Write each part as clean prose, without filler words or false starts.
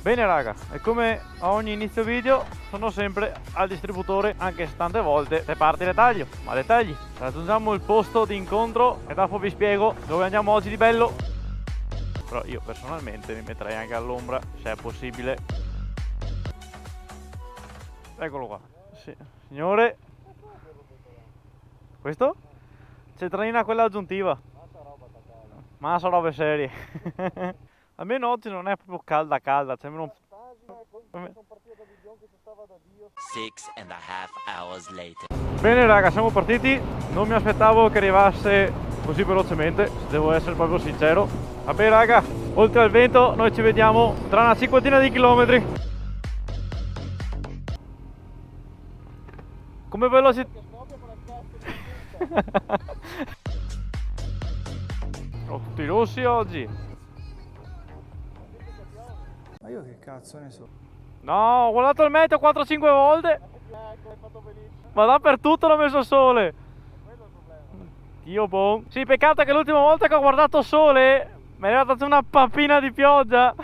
Bene raga, e come a ogni inizio video sono sempre al distributore, anche se tante volte le parti le taglio, ma le tagli. Raggiungiamo il posto di incontro e dopo vi spiego dove andiamo oggi di bello. Però io personalmente mi metterei anche all'ombra, se è possibile. Eccolo qua, sì. Signore. Questo? Centralina quella aggiuntiva. Massa robe serie. Almeno oggi non è proprio calda, cioè almeno... Bene raga, siamo partiti. Non mi aspettavo che arrivasse così velocemente, se devo essere proprio sincero. Vabbè raga, oltre al vento noi ci vediamo tra una cinquantina di chilometri. Come velocità... Ho tutti rossi oggi. Ma io che cazzo ne so? No, ho guardato il meteo 4-5 volte. Ma dappertutto l'ho messo sole. Dio buon. Sì, peccato che l'ultima volta che ho guardato sole mi è arrivata una pappina di pioggia.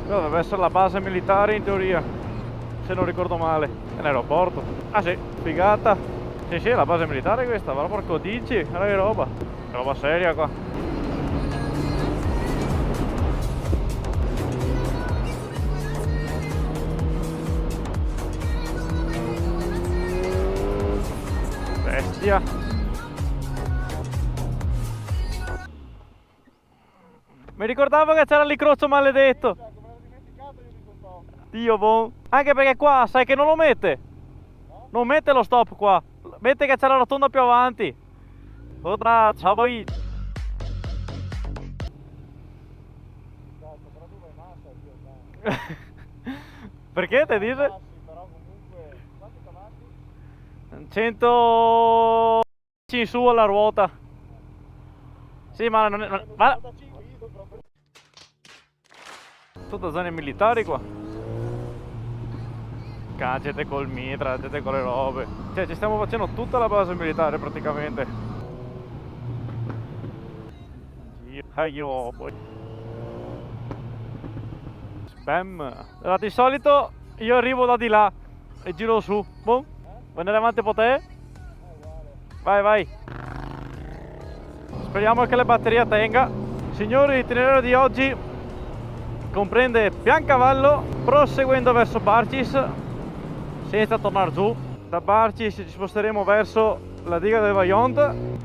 Dovrebbe essere la base militare in teoria, se non ricordo male. È l'aeroporto. Ah sì, figata. Sì sì, è la base militare questa, va porco dici, guarda che roba. Che roba seria qua. Bestia. Mi ricordavo che c'era l'incrocio maledetto. Dio buon. Anche perché qua sai che non lo mette. Non mette lo stop qua. Mette che c'è la rotonda più avanti. Otra, ciao poi. Perché te dice? 100 in su alla ruota. Sì, ma non è... Ma... Tutte zone militari qua. Cagete col mitra, cagete con le robe. Cioè ci stiamo facendo tutta la base militare praticamente. Io poi. Spam. Allora, di solito io arrivo da di là e giro su. Boh. Vuoi andare avanti un po' te? Vai, vai. Speriamo che la batteria tenga. Signori, l'itinerario di oggi comprende Piancavallo, proseguendo verso Barcis, senza tornare giù. Da Barcis ci sposteremo verso la diga del Vajont.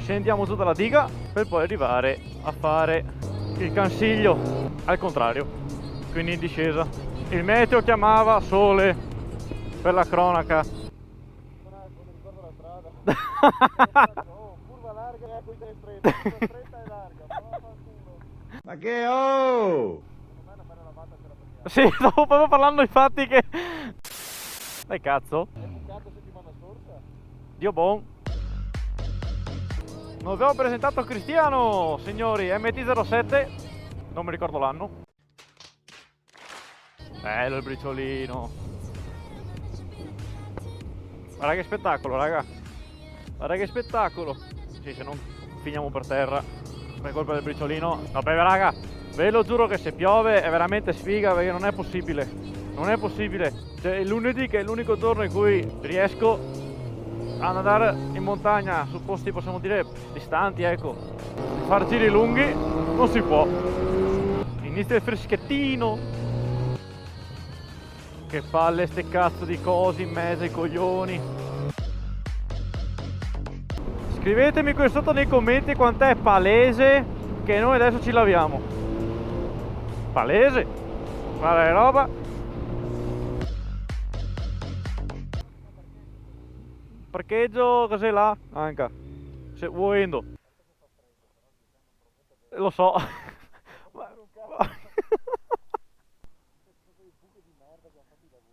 Scendiamo giù dalla diga per poi arrivare a fare il Cansiglio al contrario, quindi in discesa. Il meteo chiamava sole per la cronaca. Curva larga e poi stretta, stretta e larga. Ma che oh! Sì, stavo proprio parlando infatti che... Dai cazzo. È bucato settimana scorsa? Dio buon. Non vi ho presentato Cristiano, signori, MT-07, non mi ricordo l'anno. Bello il briciolino. Guarda che spettacolo, raga. Guarda che spettacolo. Sì, se non finiamo per terra per colpa del briciolino. Vabbè, raga, ve lo giuro che se piove è veramente sfiga, perché non è possibile. Non è possibile. Cioè, il lunedì, che è l'unico giorno in cui riesco ad andare in montagna su posti, possiamo dire, distanti, ecco, far giri lunghi non si può. Inizia il freschettino. Che palle ste cazzo di cose in mezzo ai coglioni. Scrivetemi qui sotto nei commenti quant'è palese che noi adesso ci laviamo. Palese. Guarda che roba. Parcheggio, cos'è là? Anche. Se vuendo. Lo so.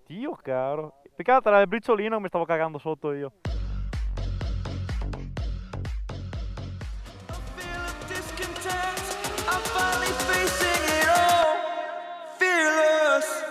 Dio caro. Peccato era il briciolino, mi stavo cagando sotto io. Feel of discontent. I'm finally facing it all. Fearless.